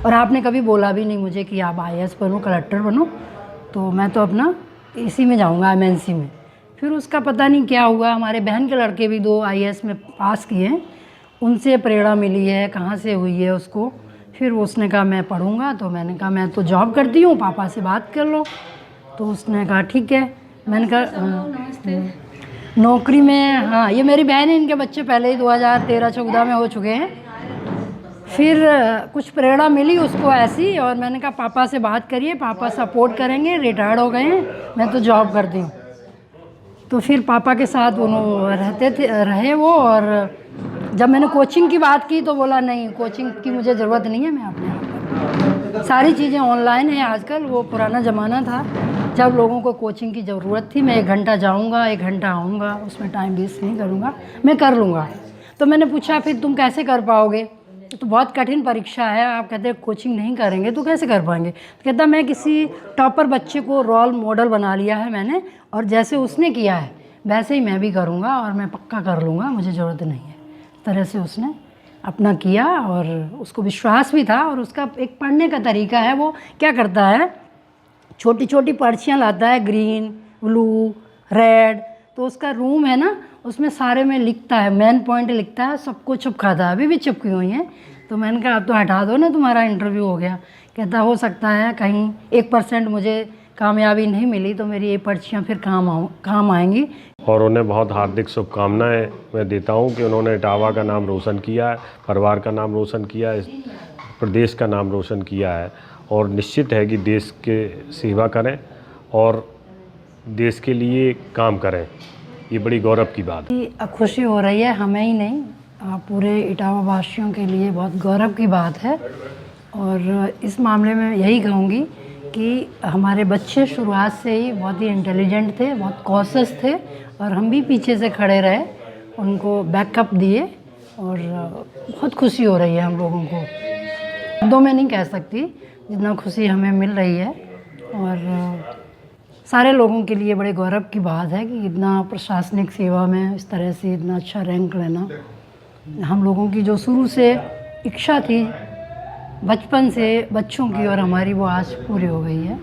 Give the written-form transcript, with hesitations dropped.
और आपने कभी बोला भी नहीं मुझे कि आप आईएएस बनो, कलेक्टर बनो, तो मैं तो अपना इसी में जाऊंगा, एमएनसी में। फिर उसका पता नहीं क्या हुआ, हमारे बहन के लड़के भी 2 आईएएस में पास किए हैं, उनसे प्रेरणा मिली है, कहाँ से हुई है उसको। फिर उसने कहा मैं पढ़ूंगा, तो मैंने कहा मैं तो जॉब करती हूँ, पापा से बात कर लो। तो उसने कहा ठीक है। मैंने कहा नौकरी में, हाँ ये मेरी बहन है, इनके बच्चे पहले ही 2013-14 में हो चुके हैं। फिर कुछ प्रेरणा मिली उसको ऐसी, और मैंने कहा पापा से बात करिए, पापा सपोर्ट करेंगे, रिटायर्ड हो गए हैं, मैं तो जॉब करती हूँ। तो फिर पापा के साथ उन्होंने रहे वो। और जब मैंने कोचिंग की बात की तो बोला नहीं, कोचिंग की मुझे ज़रूरत नहीं है, मैं अपने आप सारी चीज़ें ऑनलाइन है आजकल। वो पुराना ज़माना था जब लोगों को कोचिंग की ज़रूरत थी। मैं 1 घंटा जाऊँगा, 1 घंटा आऊँगा, उसमें टाइम वेस्ट नहीं करूँगा, मैं कर लूँगा। तो मैंने पूछा फिर तुम कैसे कर पाओगे, तो बहुत कठिन परीक्षा है, आप कहते हैं कोचिंग नहीं करेंगे तो कैसे कर पाएंगे। तो कहता मैं किसी टॉपर बच्चे को रोल मॉडल बना लिया है मैंने, और जैसे उसने किया है वैसे ही मैं भी करूँगा, और मैं पक्का कर लूँगा, मुझे ज़रूरत नहीं है। इस तरह से उसने अपना किया, और उसको विश्वास भी था। और उसका एक पढ़ने का तरीका है, वो क्या करता है, छोटी छोटी पर्चियाँ लाता है, ग्रीन, ब्लू, रेड। तो उसका रूम है ना, उसमें सारे में लिखता है, मेन पॉइंट लिखता है, सबको चिपकाता है, अभी भी चिपकी हुई हैं। तो मैंने कहा आप तो हटा दो ना, तुम्हारा इंटरव्यू हो गया। कहता हो सकता है कहीं 1% मुझे कामयाबी नहीं मिली तो मेरी ये पर्चियाँ फिर काम आएंगी। और उन्हें बहुत हार्दिक शुभकामनाएं मैं देता हूं कि उन्होंने इटावा का नाम रोशन किया है, परिवार का नाम रोशन किया है, प्रदेश का नाम रोशन किया है। और निश्चित है कि देश के सेवा करें और देश के लिए काम करें, ये बड़ी गौरव की बात है। खुशी हो रही है, हमें ही नहीं पूरे इटावा वासियों के लिए बहुत गौरव की बात है। और इस मामले में यही कहूँगी कि हमारे बच्चे शुरुआत से ही बहुत ही इंटेलिजेंट थे, बहुत कॉशियस थे, और हम भी पीछे से खड़े रहे, उनको बैकअप दिए, और बहुत खुशी हो रही है हम लोगों को। शब्दों में नहीं कह सकती जितना खुशी हमें मिल रही है। और सारे लोगों के लिए बड़े गौरव की बात है कि इतना प्रशासनिक सेवा में इस तरह से इतना अच्छा रैंक लेना। हम लोगों की जो शुरू से इच्छा थी बचपन से बच्चों की, और हमारी वो आज पूरी हो गई है।